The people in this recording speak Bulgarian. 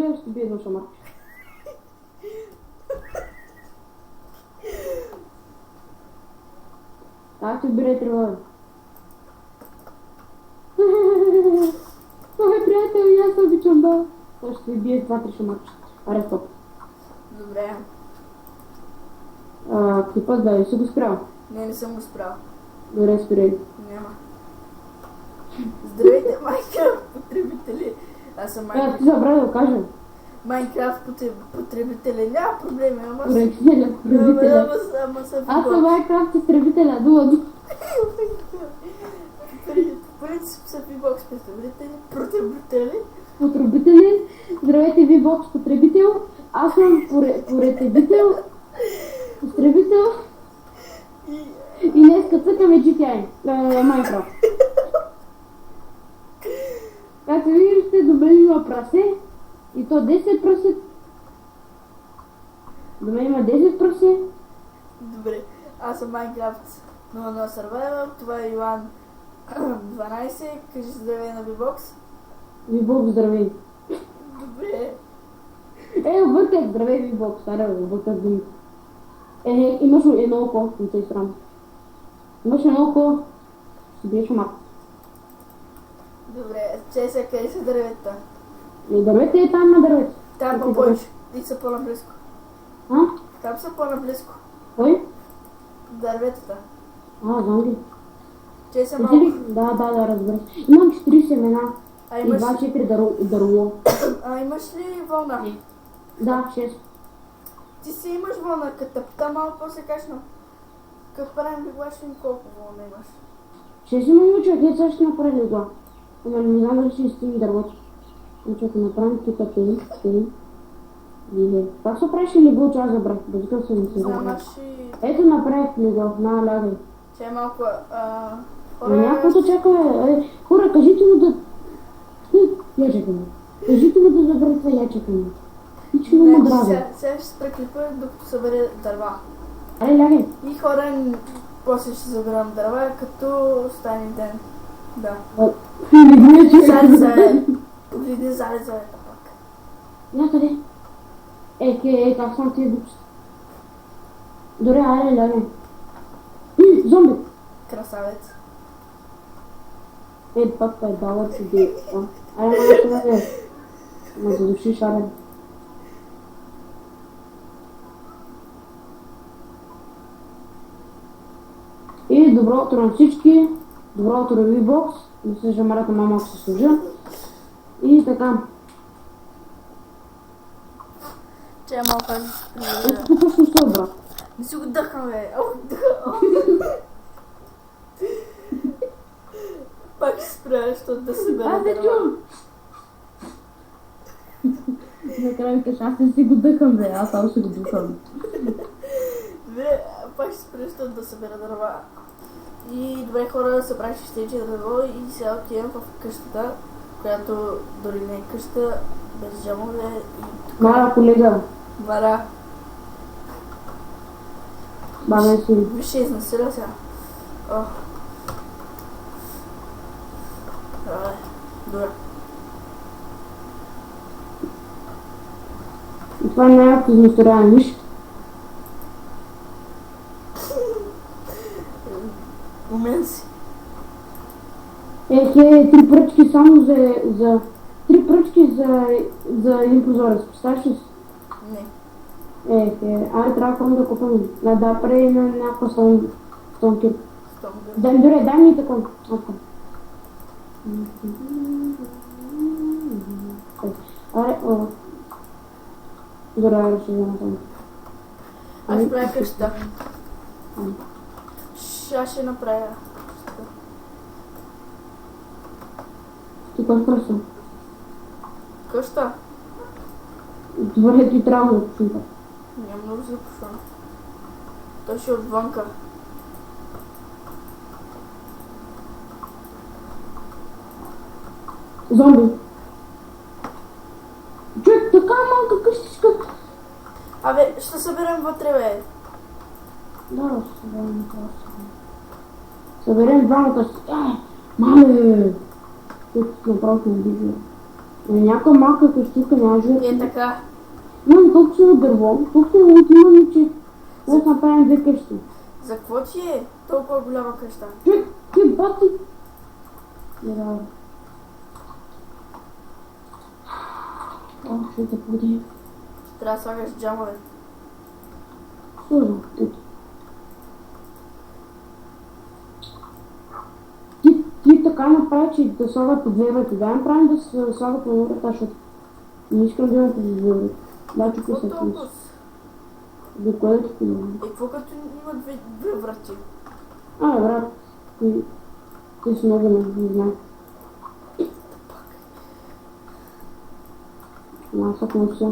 гледаш, ще би едно шамарче. Аз ти убирай трева. Това е приятел и аз обичам да. Той ще ви бие 2-3 шамарчета. Аре, стоп. Добре. Клипът да си го спрял. Не съм го спрял. Добре, спирай. Няма. Здравейте, Майнкрафт потребители. Аз съм Ти забравя да го кажа. Майнкрафт потребители. Няма проблеми, ама Потребителя. Аз съм Майнкрафт изтребителя. Дума. По принцип са V-Box потребители. Потребители. Здравейте, V-Box потребител. Аз съм потребител. Изтребител. И днеска цъкаме GTA. Майнкрафт. Както виждате, до мен има прасе. И то 10 прасе. До мен има 10 прасе. Добре, аз съм Minecraft 00 Survival, това е Йоан 12, кажи здравей на V-Box. V-Box, здравей. Добре. Обърках, здравей V-Box, аре, обърках думи. Имаш едно око, не се срам. Имаш едно око, си биеш мак. Добре, чеса, къде са дървета? Дървете е там на дървете. Там по-повече, и са по-наблизко. А? Там са по-наблизко. Кой? Дърветата. Знам ги. Чеса малко. Да, разбира се. Имам 4 семена А и имаш... 2-4 дърво. имаш ли вълна? Да, 6. Ти си имаш вълна, като та малко по-секашно. Като правим легла, ще им колко вълна имаш. 6 имам уча, къде сега ще направи легла. Ама не знам дали ще стигне дървото. Значи ако направим тук тези. Как се правиш легло, че аз забрах? Безгъл съм не се забрах. Знамаш и... Ето направих легло, лягай. Че е малко... Някаквото чакаме. Хора, кажите му да... Я чакаме. Кажите му да забере това я чакаме. Ничего не му драза. Сега ще преклипа, докато събере дърва. Аре, лягай. И хора, после ще съберам дърва, като стане ден. Да. Залеза. Погледни залезавета пак. Някъде. Как съм тия глупости. Добре, аре, лягай. Зомби. Красавец. Папа, дала ти де. Аре, това е. Ма задушиш, аре. И добро утро на всички. Добро утро V-Box. Не се жамарата, мама, ако се служа. И така. Че е малко Ето точно се, брат. не си го дъхам, бе. Пак ще спря, защото да се бере Аз не дърва. чувам. Накрая ми кажа, аз не си го дъхам, бе. Аз само си го дъхам. Добре, пак ще спря, защото да събера дърва. И две хора събрах щече дърво и сега отивам в къщата, която дори не е къща, без джамове и тук. Мара, колега. Вара. Бабе си. Виж, ще изнасиля сега. Добре. И това не е изнасторяване, виж. Момент си. Три пръчки само за... Три пръчки за един прозорец. Представяш ли си? Не. Аре, трябва да купам. Да, прави на някаква стонкир. Стомга. Дай ми такова. Аре, добре, ще взема това. Аз правя къща. Ще направя. Ти кой просто? Къща? Добре, ти трябва да пушим. Няма нужда да пушвам. Той ще е отвънка. Зомби. Човек, така малка къщичка. Абе, ще съберем вътре, бе. Да, ще съберем това. Съберем двамата си. Мале! Тук направо сме убили. Някаква малка къщичка няма жертва. Е така. Имам толкова дърво, толкова лут имаме, че може да направим две къщи. За какво ти е толкова голяма къща? Човек, ти бати! Да. О, ще те поди. Трябва да слагаш джамове. Сложно, ето. Ти така направи, че да слага по две врати. Да, направим да се слага по едно врата, защото не искам да имам по две врати. Да, че Какво се толкова? за кое да ти подавам? Е, какво като има две врати? Брат, ти си много не знам. Масък на все.